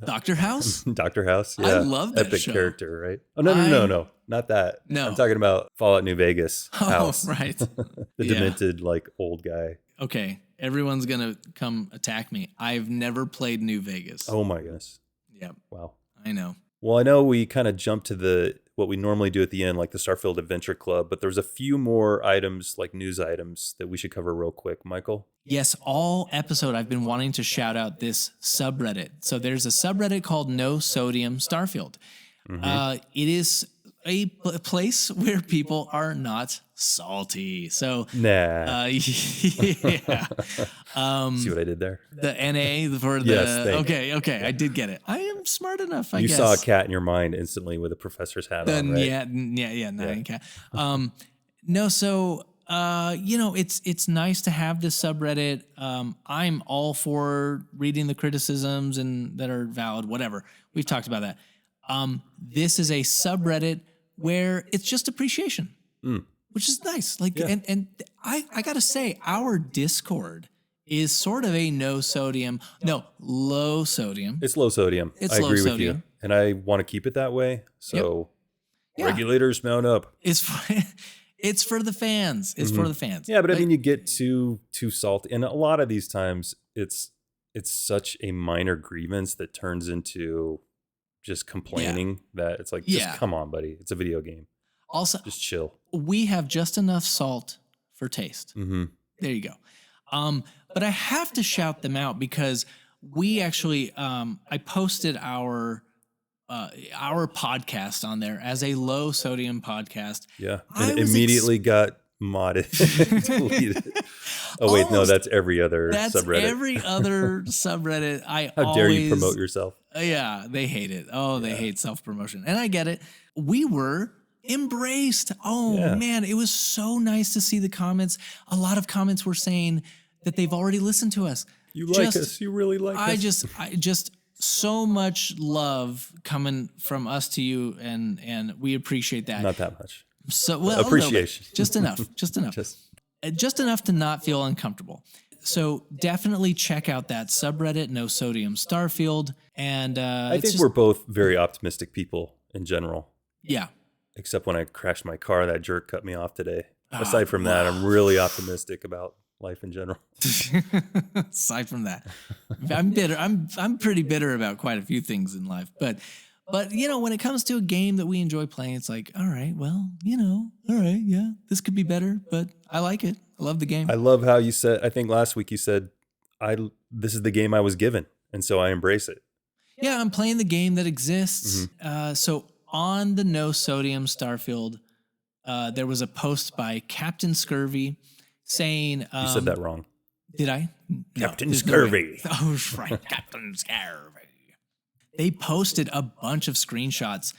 Dr. House?
Dr. House?
I love that
Epic
show.
character, right? Oh, no. Not that.
No.
I'm talking about Fallout New Vegas House.
Oh, right.
The
Yeah.
demented, old guy.
Okay, everyone's going to come attack me. I've never played New Vegas.
Oh, my goodness.
Yep,
Wow.
I know.
Well, I know we kind of jumped to what we normally do at the end, like the Starfield Adventure Club, but there's a few more items, like news items, that we should cover real quick. Michael?
Yes, all episode I've been wanting to shout out this subreddit. So there's a subreddit called No Sodium Starfield.
Mm-hmm.
It is a place where people are not salty. So
Nah.
yeah.
See what I did there?
The NA for the
Yes, thank you.
Okay, I did get it. I am smart enough, I
You
guess.
saw a cat in your mind instantly with a professor's hat on, right?
Yeah, cat. No, so it's nice to have this subreddit. I'm all for reading the criticisms and that are valid, whatever. We've talked about that. This is a subreddit where it's just appreciation, which is nice. And I gotta say, our Discord is sort of a low sodium.
It's low sodium.
It's
I
low
agree with
sodium.
you. And I want to keep it that way. So regulators mount up.
It's for the fans. It's for the fans.
Yeah, but I mean, you get too salty. And a lot of these times, it's such a minor grievance that turns into just complaining that it's like, just come on, buddy. It's a video game.
Also,
Just chill.
we have just enough salt for taste.
Mm-hmm.
There you go. But I have to shout them out because we actually, I posted our podcast on there as a low sodium podcast.
Yeah. And immediately got modded and deleted. Oh, wait, no, that's every other subreddit.
Every other subreddit.
How dare you promote yourself?
Yeah, they hate it. Oh, they hate self-promotion. And I get it. We were embraced. Oh, man, it was so nice to see the comments. A lot of comments were saying that they've already listened to us.
You like us. You really like us.
I just so much love coming from us to you, and we appreciate that.
Not that much.
So well,
appreciation.
Just enough. Just enough. Just enough to not feel uncomfortable. So definitely check out that subreddit, No Sodium Starfield. And
I think we're both very optimistic people in general.
Yeah.
Except when I crashed my car, that jerk cut me off today. Aside from that, I'm really optimistic about life in general.
Aside from that, I'm bitter. I'm pretty bitter about quite a few things in life, but when it comes to a game that we enjoy playing, it's like, all right, well, all right, yeah, this could be better, but I like it. I love the game.
I love how you said, I think last week you said, this is the game I was given, and so I embrace it.
Yeah, I'm playing the game that exists. Mm-hmm. So on the No Sodium Starfield, there was a post by Captain Scurvy saying...
you said that wrong.
Did I?
Captain Scurvy.
Oh, right, Captain Scurvy. They posted a bunch of screenshots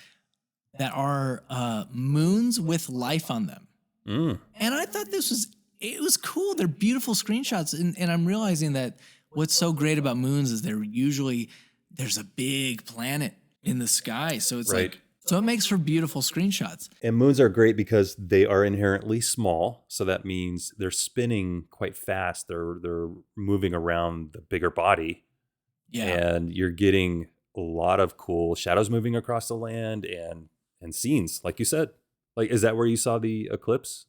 that are moons with life on them. Mm. And I thought it was cool. They're beautiful screenshots. And I'm realizing that what's so great about moons is there's a big planet in the sky. So it's so it makes for beautiful screenshots.
And moons are great because they are inherently small. So that means they're spinning quite fast. They're moving around the bigger body. Yeah. And you're getting a lot of cool shadows moving across the land and scenes, like you said. Like, is that where you saw the eclipse?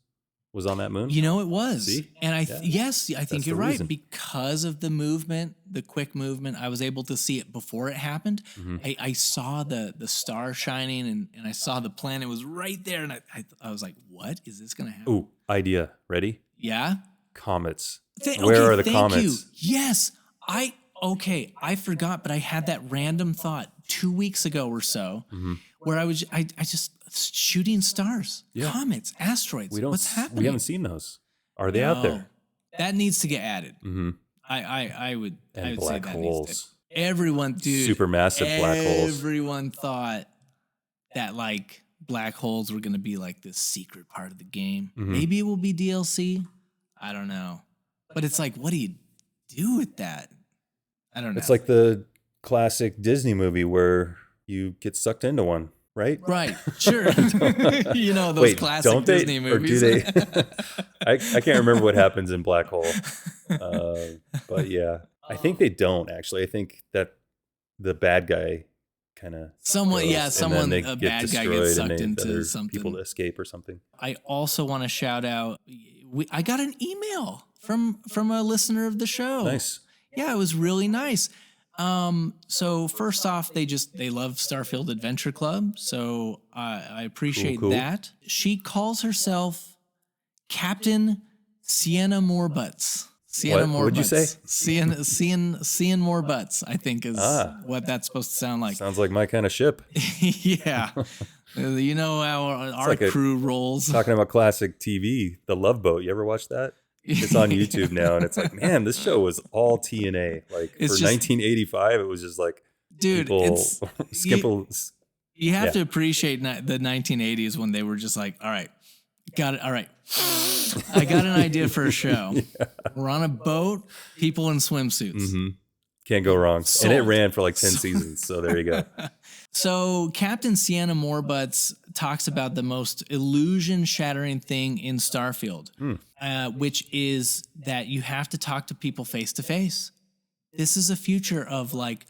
Was on that moon?
It was.
See?
And I think you're right. Because of the movement, the quick movement, I was able to see it before it happened. Mm-hmm. I saw the star shining and I saw the planet was right there. And I was like, what? Is this going to happen?
Ooh, idea. Ready?
Yeah?
Comets. Where are the comets?
You. Yes. I forgot, but I had that random thought 2 weeks ago or so, mm-hmm. where I just shooting stars, comets, asteroids. What's happening?
We haven't seen those. Are they out there?
That needs to get added.
Mm-hmm.
I would
black
say that
holes.
Needs to. Everyone, dude,
supermassive black holes.
Everyone thought that like black holes were going to be like this secret part of the game. Mm-hmm. Maybe it will be DLC. I don't know, but it's like, what do you do with that? I don't know.
It's like the classic Disney movie where you get sucked into one, right?
Right, sure. Those classic Disney movies.
Or do they? I can't remember what happens in Black Hole. But yeah, I think they don't actually. I think that the bad guy kind of
a bad guy gets sucked into something.
People escape or something.
I also want to shout out. I got an email from a listener of the show.
Nice.
Yeah, it was really nice. So first off, they love Starfield Adventure Club. So I appreciate that. She calls herself Captain Sienna More Butts.
What would you say?
Seeing more butts, I think is what that's supposed to sound like.
Sounds like my kind of ship.
Yeah. You know how our crew rolls.
Talking about classic TV, The Love Boat. You ever watch that? It's on YouTube now, and it's like, man, this show was all TNA. Like for 1985, it was just like,
dude,
people
You have to appreciate the 1980s when they were just like, all right, got it. All right, I got an idea for a show. Yeah. We're on a boat, people in swimsuits.
Mm-hmm. Can't go wrong. Sold. And it ran for like 10 seasons. So there you go.
So Captain Sienna Moorebutts talks about the most illusion-shattering thing in Starfield, which is that you have to talk to people face-to-face. This is a future of like,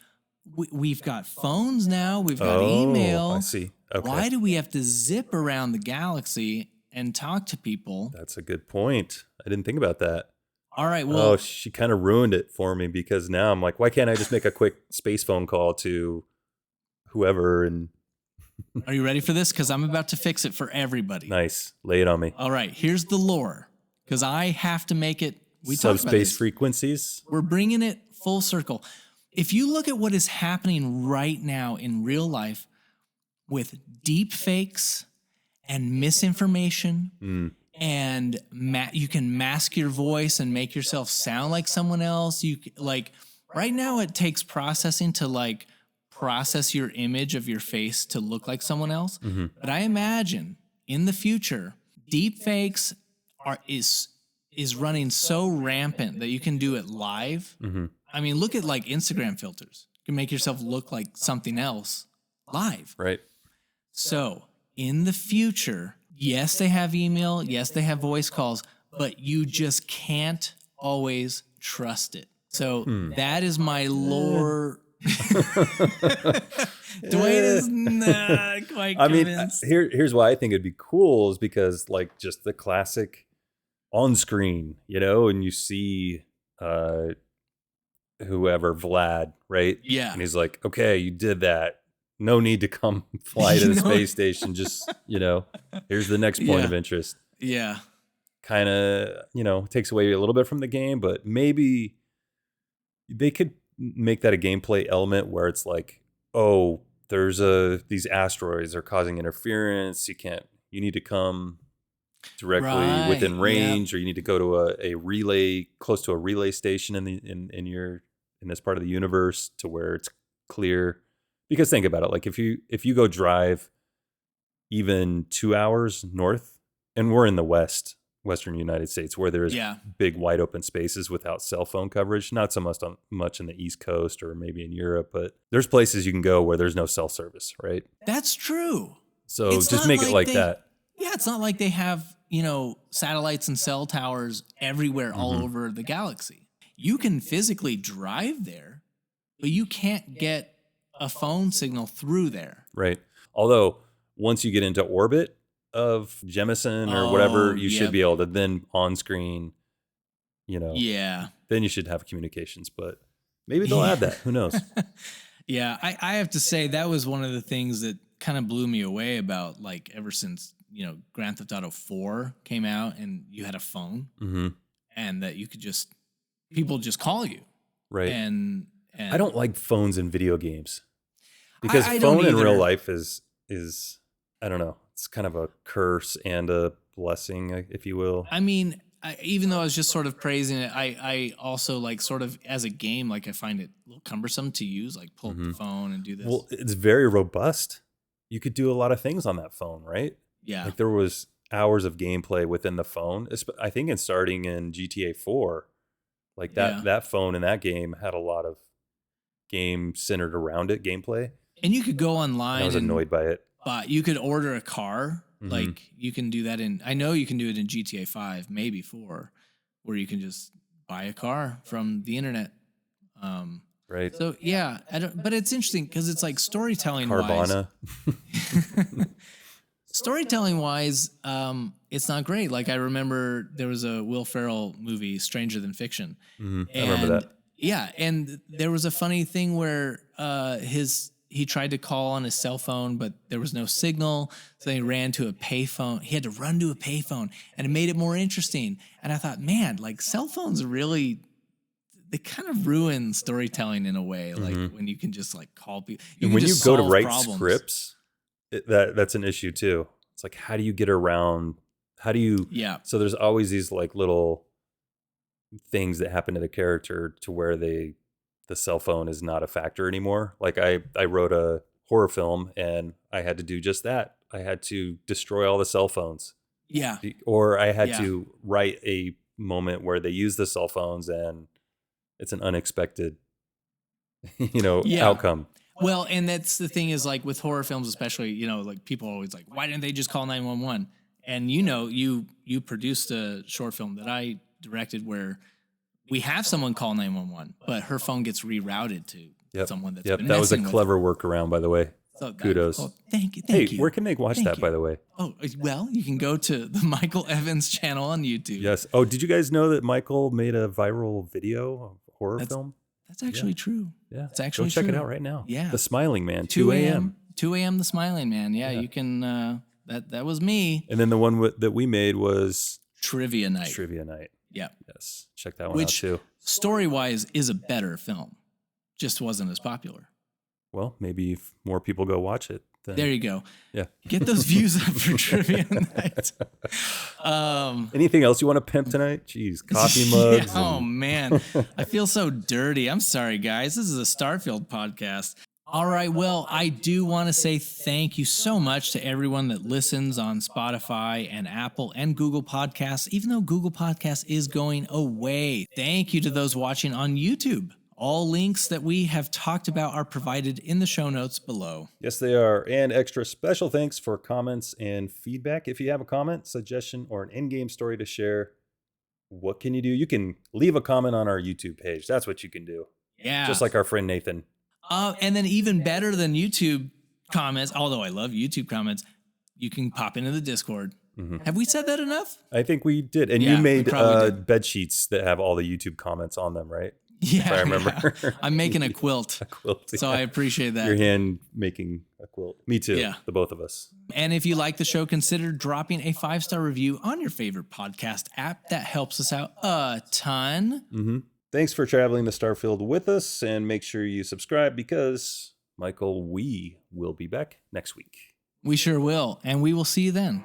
we've got phones now, we've got email.
I see. Okay.
Why do we have to zip around the galaxy and talk to people?
That's a good point. I didn't think about that.
All right, well...
she kind of ruined it for me because now I'm like, why can't I just make a quick space phone call to whoever and
Are you ready for this? Because I'm about to fix it for everybody.
Nice. Lay it on me.
All right, here's the lore. Because I have to make it. We talked about
Subspace
this.
frequencies.
We're bringing it full circle. If you look at what is happening right now in real life with deep fakes and misinformation, and you can mask your voice and make yourself sound like someone else. Right now it takes processing to process your image of your face to look like someone else. But I imagine in the future, deep fakes is running so rampant that you can do it live. I mean, look at Instagram filters. You can make yourself look like something else live.
Right.
So in the future, yes, they have email. Yes, they have voice calls, but you just can't always trust it. So that is my lore. Duane is not quite convinced.
I mean, here's why I think it'd be cool is because just the classic on screen, and you see whoever, Vlad, right?
Yeah.
And he's like, okay, you did that. No need to come fly to the space station. Just, here's the next point of interest.
Yeah.
Kind of, takes away a little bit from the game, but maybe they could make that a gameplay element where it's like, oh, there's these asteroids are causing interference. You need to come directly within range, or you need to go to a relay, close to a relay station in this part of the universe to where it's clear. Because think about it, if you go drive even 2 hours north, and we're in the Western United States where there is big wide open spaces without cell phone coverage, not so much in the East Coast or maybe in Europe, but there's places you can go where there's no cell service, right?
That's true.
So just make it like that.
Yeah, it's not like they have, satellites and cell towers everywhere all over the galaxy. You can physically drive there, but you can't get a phone signal through there.
Right. Although once you get into orbit of Jemison or whatever, you should be able to then on screen,
Yeah.
Then you should have communications, but maybe they'll add that. Who knows?
Yeah. I have to say that was one of the things that kind of blew me away about ever since, Grand Theft Auto 4 came out and you had a phone and that you could people just call you.
Right.
And
I don't like phones in video games because
I
phone
don't
in real
either.
life is I don't know. It's kind of a curse and a blessing, if you will.
I mean, even though I was just sort of praising it, I also sort of as a game, I find it a little cumbersome to use, pull up the phone and do this.
Well, it's very robust. You could do a lot of things on that phone, right?
Yeah.
There was hours of gameplay within the phone. I think starting in GTA 4, that phone in that game had a lot of game centered around it, gameplay.
And you could go online.
I was annoyed by it.
You could order a car. You can do that I know you can do it in GTA 5, maybe 4, where you can just buy a car from the internet.
Right.
So yeah, but it's interesting because it's storytelling
Carvana.
wise. Storytelling wise, it's not great. I remember there was a Will Ferrell movie, Stranger Than Fiction.
I remember that.
Yeah, and there was a funny thing where he tried to call on his cell phone, but there was no signal, so he ran to a payphone. He had to run to a payphone, and it made it more interesting. And I thought, man, cell phones really, they kind of ruin storytelling in a way. When you can just call people.
And when you go to write scripts, that's an issue too. It's how do you get around? How do you?
Yeah.
So there's always these little things that happen to the character to where the cell phone is not a factor anymore. I wrote a horror film and I had to do just that. I had to destroy all the cell phones.
Yeah.
Or I had to write a moment where they use the cell phones and it's an unexpected, outcome.
Well, and that's the thing is with horror films, especially, people are always why didn't they just call 911? And you produced a short film that I directed where we have someone call 911, but her phone gets rerouted to someone that's been
that was a
messing
clever workaround, by the way.
So
kudos.
Thank you.
Hey, where can they watch that, by the way?
Oh, well, you can go to the Michael Evans channel on YouTube.
Yes. Oh, did you guys know that Michael made a viral video, a horror film?
That's actually true.
Yeah.
It's actually
go check
true.
it out right now.
Yeah.
The Smiling Man, 2 a.m.
2 a.m. The Smiling Man. Yeah, you can. That was me.
And then the one that we made was
Trivia Night.
Trivia Night.
Yeah.
Yes. Check that one out too.
Story-wise is a better film. Just wasn't as popular.
Well, maybe if more people go watch it. Then,
there you go.
Yeah.
Get those views up for Trivia Night.
Anything else you want to pimp tonight? Jeez, coffee mugs.
Oh, man. I feel so dirty. I'm sorry, guys. This is a Starfield podcast. All right. Well, I do want to say thank you so much to everyone that listens on Spotify and Apple and Google Podcasts, even though Google Podcasts is going away. Thank you to those watching on YouTube. All links that we have talked about are provided in the show notes below.
Yes, they are. And extra special thanks for comments and feedback. If you have a comment, suggestion, or an in-game story to share, what can you do? You can leave a comment on our YouTube page. That's what you can do.
Yeah.
Just like our friend Nathan.
And then even better than YouTube comments, although I love YouTube comments, you can pop into the Discord. Mm-hmm. Have we said that enough?
I think we did. And you made bed sheets that have all the YouTube comments on them, right?
Yeah,
I remember.
Yeah. I'm making a quilt. So I appreciate that.
Your hand making a quilt. Me too.
Yeah.
The both of us.
And if you like the show, consider dropping a 5-star review on your favorite podcast app. That helps us out a ton.
Mm-hmm. Thanks for traveling to Starfield with us, and make sure you subscribe because, Michael, we will be back next week.
We sure will, and we will see you then.